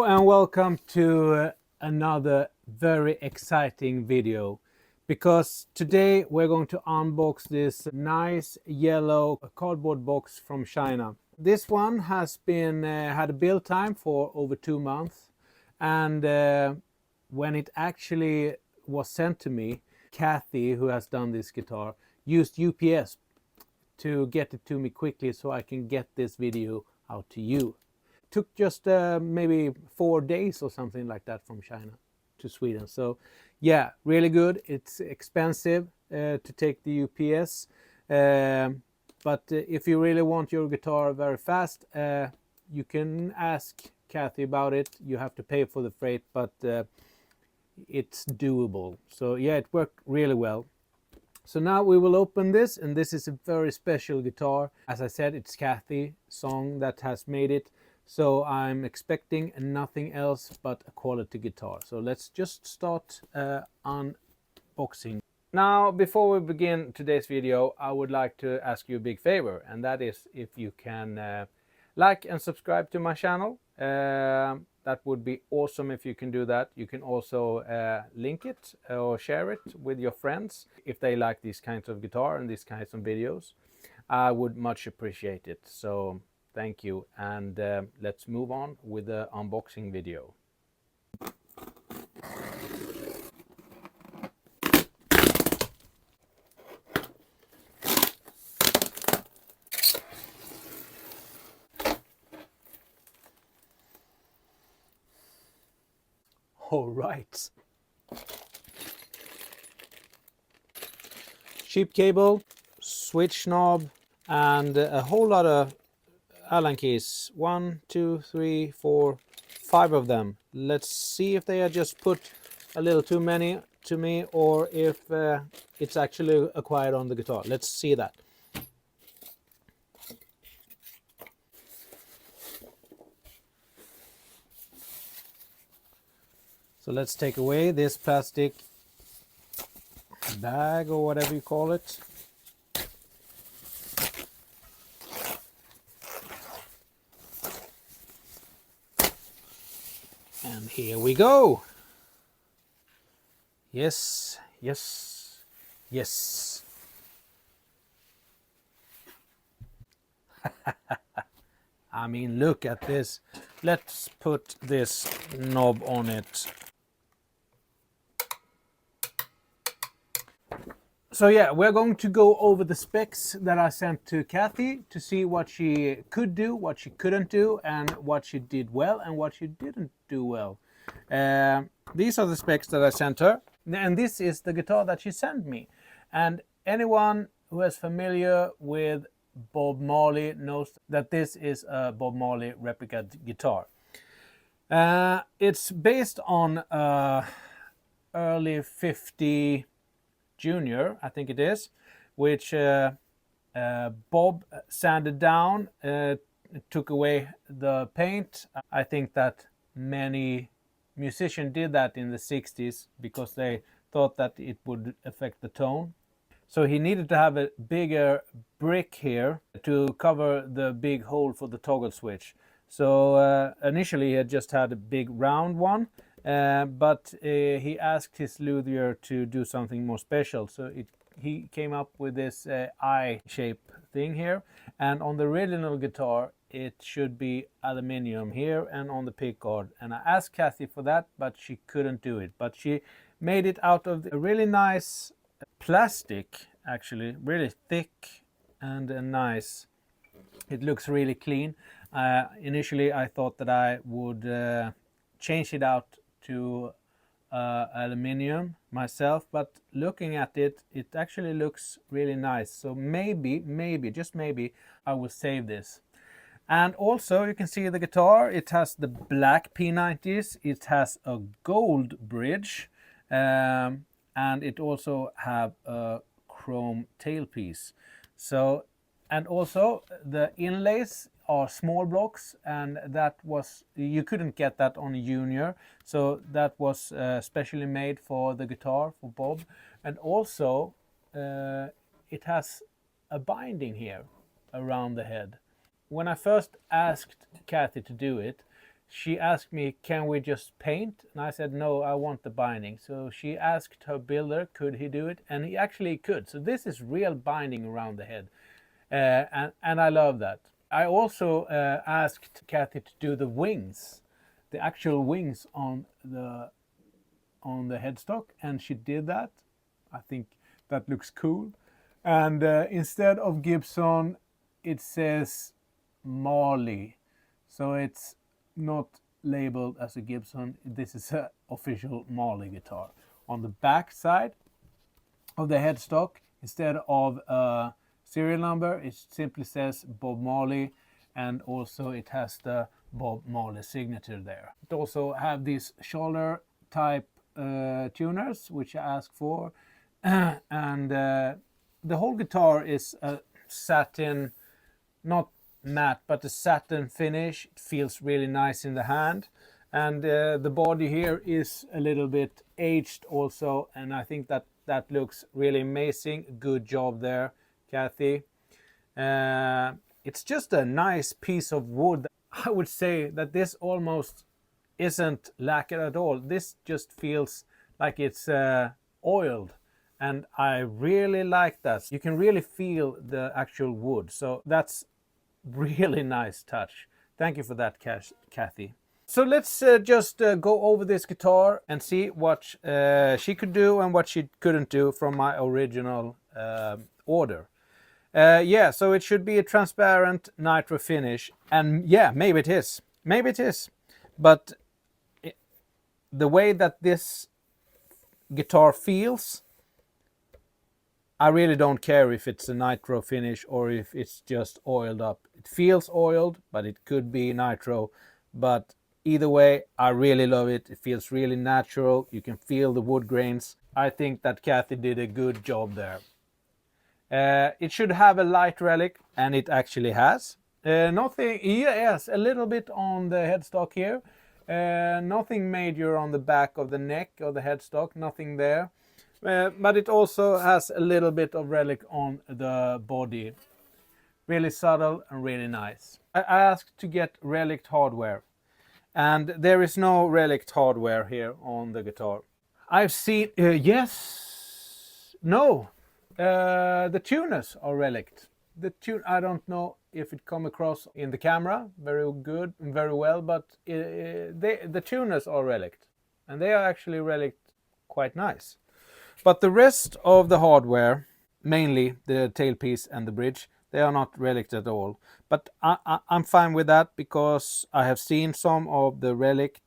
and welcome to another very exciting video, because today we're going to unbox this nice yellow cardboard box from China. This one has been had a build time for over 2 months, and when it actually was sent to me, Cathy, who has done this guitar, used UPS to get it to me quickly so I can get this video out to you. Took just maybe 4 days or something like that from China to Sweden. So yeah, really good. It's expensive to take the UPS, but if you really want your guitar very fast, you can ask Cathy about it. You have to pay for the freight, but it's doable. So yeah, it worked really well. So now we will open this, and this is a very special guitar. As I said, it's Cathy Zhong that has made it. So I'm expecting nothing else but a quality guitar. So let's just start unboxing. Now, before we begin today's video, I would like to ask you a big favor, and that is if you can like and subscribe to my channel. That would be awesome if you can do that. You can also link it or share it with your friends if they like these kinds of guitar and these kinds of videos. I would much appreciate it. So thank you, and let's move on with the unboxing video. All right. Cheap cable, switch knob, and a whole lot of Allen keys. 1, 2, 3, 4, 5 of them. Let's see if they are just put a little too many to me, or if it's actually acquired on the guitar. Let's see that. So let's take away this plastic bag or whatever you call it. And here we go. Yes, yes, yes. I mean, look at this. Let's put this knob on it. So yeah, we're going to go over the specs that I sent to Cathy to see what she could do, what she couldn't do, and what she did well and what she didn't do well. These are the specs that I sent her, and this is the guitar that she sent me. And anyone who is familiar with Bob Marley knows that this is a Bob Marley replica guitar. It's based on early 50 Junior, I think it is, which Bob sanded down, took away the paint. I think that many musicians did that in the 60s because they thought that it would affect the tone. So he needed to have a bigger brick here to cover the big hole for the toggle switch. So initially he had just had a big round one, but he asked his luthier to do something more special. So he came up with this eye shape thing here. And on the original guitar, it should be aluminium here and on the pickguard. And I asked Cathy for that, but she couldn't do it. But she made it out of a really nice plastic, actually, really thick and nice. It looks really clean. Initially, I thought that I would change it out to aluminium myself, but looking at it, it actually looks really nice. So maybe, just maybe, I will save this. And also, you can see the guitar. It has the black P90s. It has a gold bridge, and it also have a chrome tailpiece. So, and also the inlays are small blocks, and that was, you couldn't get that on a Junior, so that was specially made for the guitar for Bob. And also it has a binding here around the head. When I first asked Cathy to do it, she asked me, can we just paint? And I said, no, I want the binding. So she asked her builder, could he do it? And he actually could. So this is real binding around the head. And I love that. I also asked Cathy to do the wings, the actual wings on the headstock, and she did that. I think that looks cool. And instead of Gibson, it says Marley. So it's not labeled as a Gibson. This is an official Marley guitar. On the back side of the headstock, instead of a serial number, it simply says Bob Marley, and also it has the Bob Marley signature there. It also have these shoulder type tuners, which I asked for, and the whole guitar is a satin, not matte, but a satin finish. It feels really nice in the hand, and the body here is a little bit aged also, and I think that looks really amazing. Good job there, Cathy. It's just a nice piece of wood. I would say that this almost isn't lacquered at all. This just feels like it's oiled, and I really like that. You can really feel the actual wood, so that's really nice touch. Thank you for that, Cathy. So let's just go over this guitar and see what she could do and what she couldn't do from my original order. Yeah, so it should be a transparent nitro finish, and yeah, maybe it is. Maybe it is. But the way that this guitar feels, I really don't care if it's a nitro finish or if it's just oiled up. It feels oiled, but it could be nitro. But either way, I really love it. It feels really natural. You can feel the wood grains. I think that Cathy did a good job there. It should have a light relic, and it actually has. Nothing, yes, a little bit on the headstock here. Nothing major on the back of the neck of the headstock, nothing there. But it also has a little bit of relic on the body. Really subtle and really nice. I asked to get relic hardware, and there is no relic hardware here on the guitar. I've seen, yes, no, the tuners are relict. I don't know if it come across in the camera very good and very well, but the tuners are relict, and they are actually relict quite nice. But the rest of the hardware, mainly the tailpiece and the bridge, they are not relic at all. But I'm fine with that, because I have seen some of the relic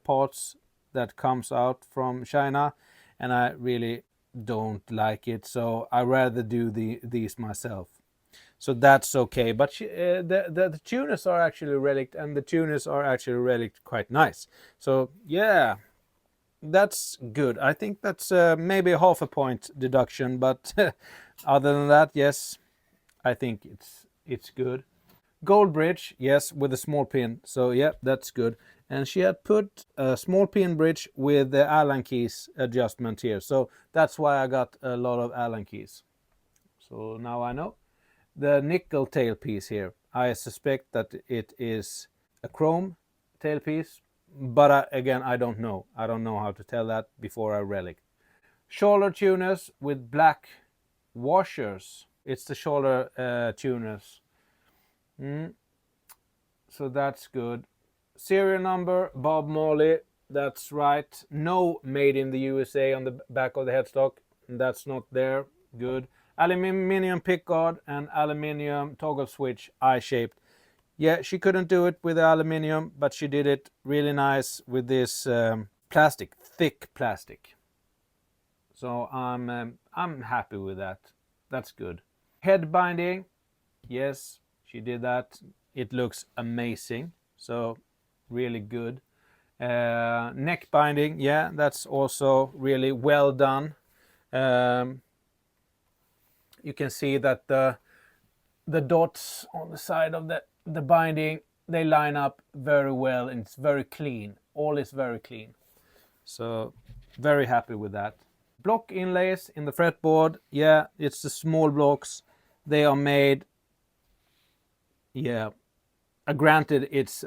parts that comes out from China, and I really don't like it. So I rather do these myself. So that's okay. But the tuners are actually relic, and the tuners are actually relic quite nice. So yeah, that's good. I think that's maybe a half a point deduction, but other than that, yes, I think it's good. Gold bridge, yes, with a small pin. So yeah, that's good. And she had put a small pin bridge with the Allen keys adjustment here. So that's why I got a lot of Allen keys. So now I know. The nickel tailpiece here, I suspect that it is a chrome tailpiece, but again, I don't know. I don't know how to tell that before I relic. Shoulder tuners with black washers. It's the shoulder tuners. So that's good. Serial number, Bob Marley. That's right. No made in the USA on the back of the headstock. That's not there. Good. Aluminium pickguard and aluminium toggle switch, eye-shaped. Yeah, she couldn't do it with the aluminium, but she did it really nice with this plastic, thick plastic. So I'm happy with that. That's good. Head binding, yes, she did that. It looks amazing. So really good. Neck binding, yeah, that's also really well done. You can see that the dots on the side of the binding, they line up very well, and it's very clean. All is very clean. So very happy with that. Block inlays in the fretboard, yeah, it's the small blocks. They are made, yeah, granted it's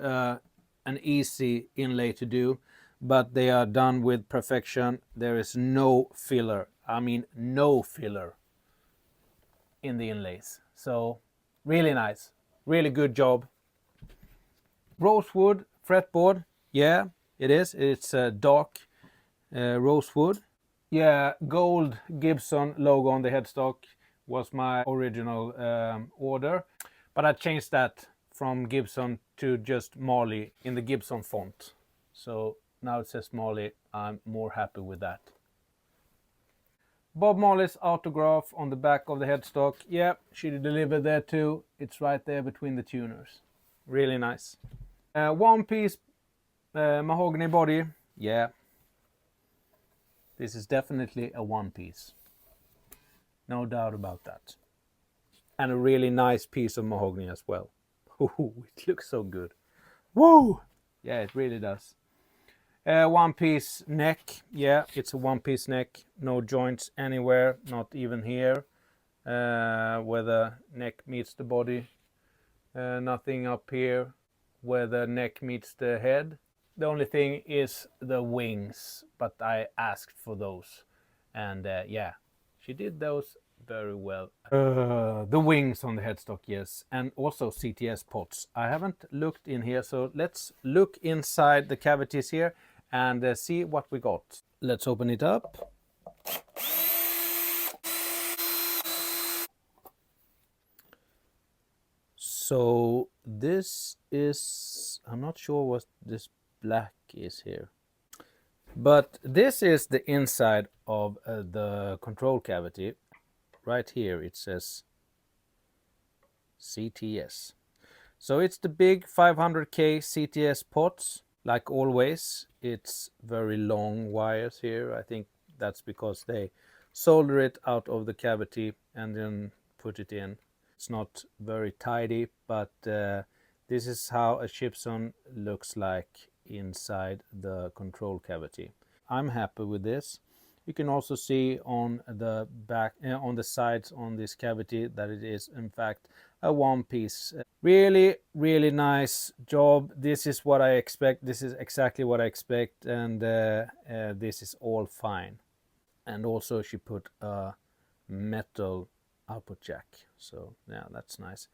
an easy inlay to do, but they are done with perfection. There is no filler. I mean, no filler in the inlays. So really nice, really good job. Rosewood fretboard, yeah, it is. It's a dark rosewood. Yeah, gold Gibson logo on the headstock was my original order, but I changed that from Gibson to just Marley in the Gibson font. So now it says Marley. I'm more happy with that. Bob Marley's autograph on the back of the headstock. Yeah, she delivered there too. It's right there between the tuners. Really nice. One piece mahogany body. Yeah, this is definitely a one piece. No doubt about that. And a really nice piece of mahogany as well. Ooh, it looks so good. Whoa! Yeah, it really does. One piece neck. Yeah, it's a one piece neck. No joints anywhere, not even here where the neck meets the body. Nothing up here where the neck meets the head. The only thing is the wings, but I asked for those. And yeah, she did those very well. The wings on the headstock, yes, and also CTS pots. I haven't looked in here, so let's look inside the cavities here and see what we got. Let's open it up. So this is, I'm not sure what this black is here, but this is the inside of the control cavity. Right here it says CTS. So it's the big 500K CTS pots. Like always, it's very long wires here. I think that's because they solder it out of the cavity and then put it in. It's not very tidy, but this is how a Gibson looks like inside the control cavity. I'm happy with this. You can also see on the back, on the sides on this cavity that it is in fact a one piece. Really, really nice job. This is what I expect. This is exactly what I expect, and this is all fine. And also she put a metal output jack. So yeah, that's nice.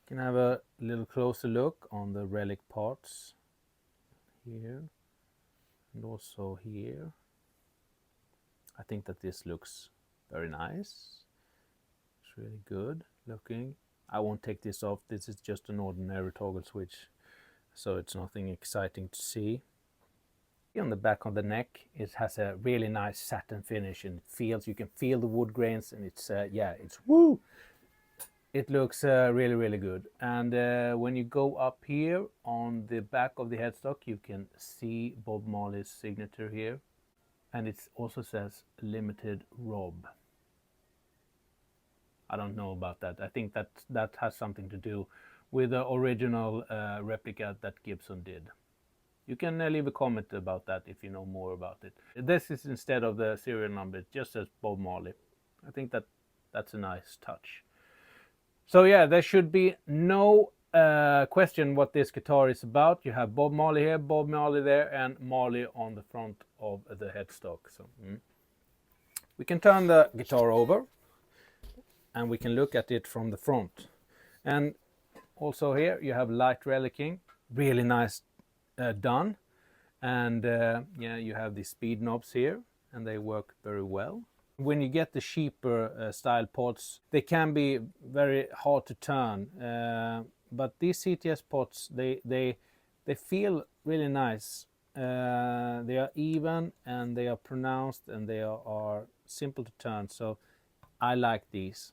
You can have a little closer look on the relic parts here and also here. I think that this looks very nice. It's really good looking. I won't take this off. This is just an ordinary toggle switch, so it's nothing exciting to see. On the back of the neck, it has a really nice satin finish and feels, you can feel the wood grains, and it's yeah, it's woo. It looks really, really good. And when you go up here on the back of the headstock, you can see Bob Marley's signature here. And it also says limited Rob. I don't know about that. I think that has something to do with the original replica that Gibson did. You can leave a comment about that if you know more about it. This is instead of the serial number, it just says Bob Marley. I think that's a nice touch. So yeah, there should be no question what this guitar is about. You have Bob Marley here, Bob Marley there, and Marley on the front of the headstock. So we can turn the guitar over and we can look at it from the front. And also here you have light relicing, really nice done. And yeah, you have the speed knobs here and they work very well. When you get the cheaper style pots, they can be very hard to turn. But these CTS pots, they feel really nice. They are even and they are pronounced and they are simple to turn. So I like these.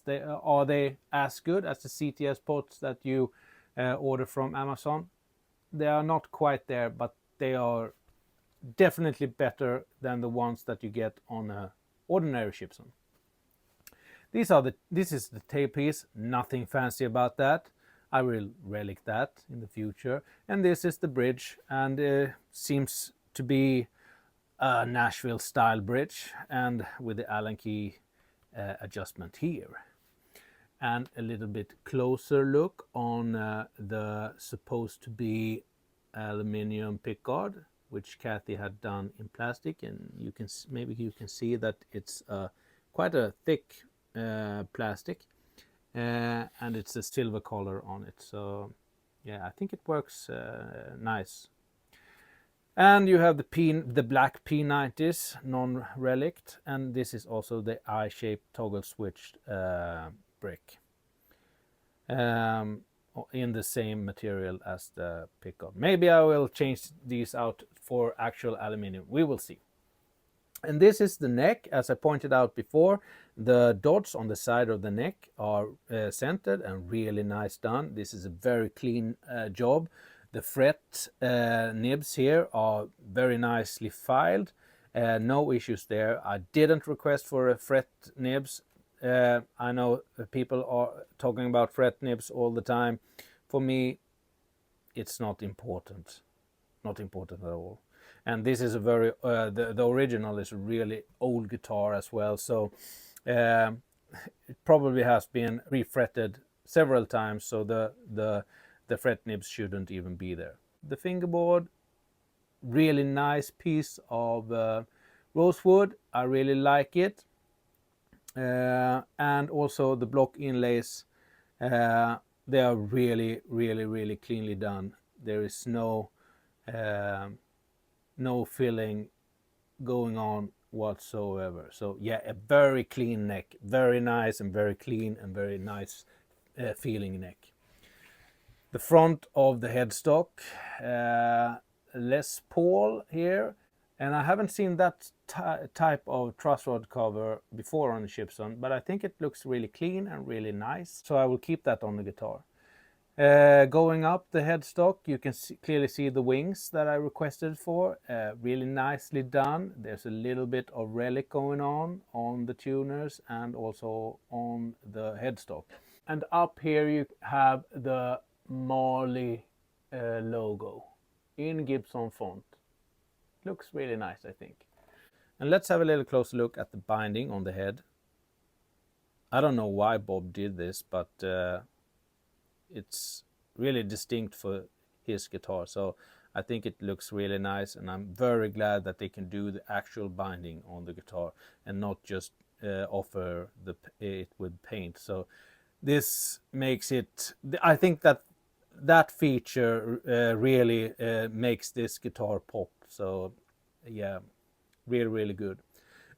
Are they as good as the CTS pots that you order from Amazon? They are not quite there, but they are definitely better than the ones that you get on a ordinary Gibson. This is the tailpiece, nothing fancy about that. I will relic that in the future. And this is the bridge, and seems to be a Nashville style bridge, and with the Allen key adjustment here. and a little bit closer look on the supposed to be aluminium pickguard, which Cathy had done in plastic, and you can maybe you can see that it's quite a thick plastic, and it's a silver color on it. So yeah, I think it works nice. And you have the black P90s non-relict, and this is also the I-shaped toggle switched brick in the same material as the pickguard. Maybe I will change these out for actual aluminium. We will see. And this is the neck. As I pointed out before, the dots on the side of the neck are centered and really nice done. This is a very clean job. The fret nibs here are very nicely filed. No issues there. I didn't request for a fret nibs. I know people are talking about fret nibs all the time. For me, it's not important. Not important at all. And this is a very the original is a really old guitar as well, so it probably has been refretted several times, so the fret nibs shouldn't even be there. The fingerboard, really nice piece of rosewood. I really like it, and also the block inlays. They are really cleanly done. There is no filling going on whatsoever. So yeah, a very clean neck, very nice and very clean and very nice feeling neck. The front of the headstock, Les Paul here, and I haven't seen that type of truss rod cover before on the Gibson, but I think it looks really clean and really nice, so I will keep that on the guitar. Going up the headstock, you can clearly see the wings that I requested for. Really nicely done. There's a little bit of relic going on the tuners and also on the headstock. And up here you have the Marley logo in Gibson font. Looks really nice, I think. And let's have a little closer look at the binding on the head. I don't know why Bob did this, but it's really distinct for his guitar, so I think it looks really nice, and I'm very glad that they can do the actual binding on the guitar and not just offer it with paint. So this makes it, I think that feature really makes this guitar pop. So yeah, really good.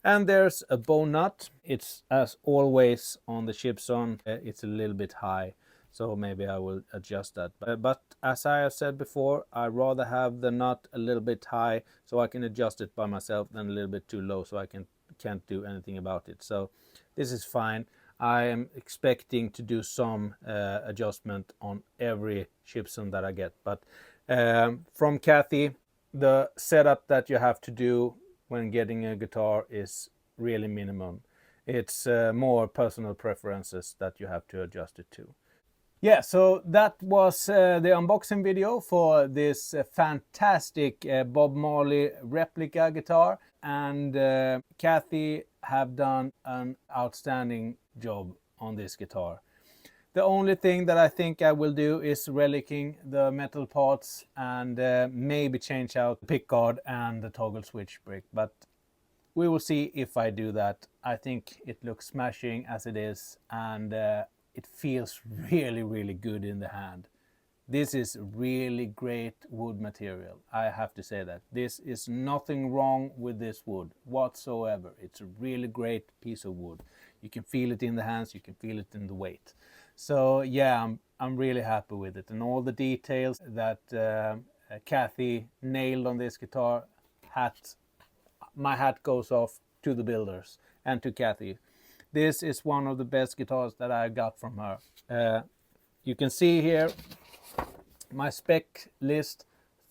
And there's a bow nut. It's, as always on the Gibson, it's a little bit high, so maybe I will adjust that. But as I have said before, I rather have the nut a little bit high so I can adjust it by myself than a little bit too low so I can't do anything about it. So this is fine. I am expecting to do some adjustment on every Gibson that I get. But from Cathy, the setup that you have to do when getting a guitar is really minimum. It's more personal preferences that you have to adjust it to. Yeah, so that was the unboxing video for this fantastic Bob Marley replica guitar, and Cathy have done an outstanding job on this guitar. The only thing that I think I will do is relicking the metal parts and maybe change out the pickguard and the toggle switch brick, but we will see if I do that. I think it looks smashing as it is, and it feels really good in the hand. This is really great wood material. I have to say that. This is nothing wrong with this wood whatsoever. It's a really great piece of wood. You can feel it in the hands, you can feel it in the weight. So yeah, I'm really happy with it. And all the details that Cathy nailed on this guitar, my hat goes off to the builders and to Cathy. This is one of the best guitars that I got from her. You can see here my spec list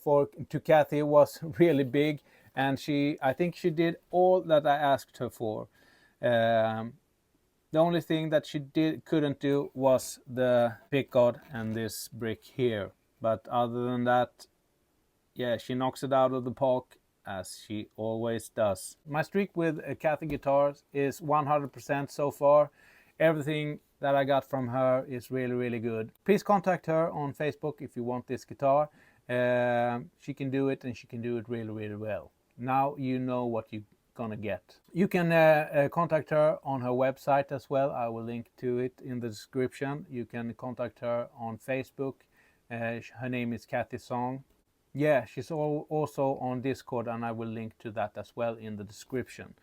to Cathy was really big, and I think she did all that I asked her for. The only thing that she couldn't do was the pickguard and this brick here. But other than that, yeah, she knocks it out of the park, as she always does. My streak with Cathy guitars is 100% so far. Everything that I got from her is really, really good. Please contact her on Facebook if you want this guitar. She can do it, and she can do it really, really well. Now you know what you're gonna get. You can contact her on her website as well. I will link to it in the description. You can contact her on Facebook. Her name is Cathy Zhong. Yeah, she's also on Discord, and I will link to that as well in the description.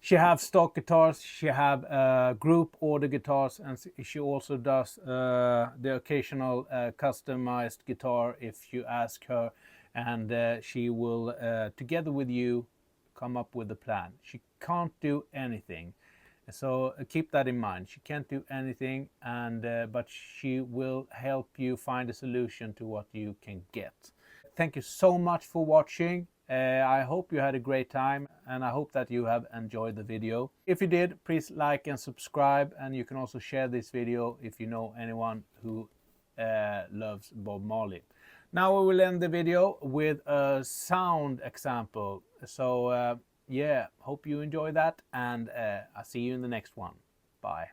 She have stock guitars, she have group order guitars, and she also does the occasional customized guitar if you ask her, and she will together with you come up with a plan. She can't do anything, so keep that in mind. She can't do anything, and but she will help you find a solution to what you can get. Thank you so much for watching. I hope you had a great time, and I hope that you have enjoyed the video. If you did, please like and subscribe, and you can also share this video if you know anyone who loves Bob Marley. Now we will end the video with a sound example. So yeah, hope you enjoy that, and I'll see you in the next one. Bye.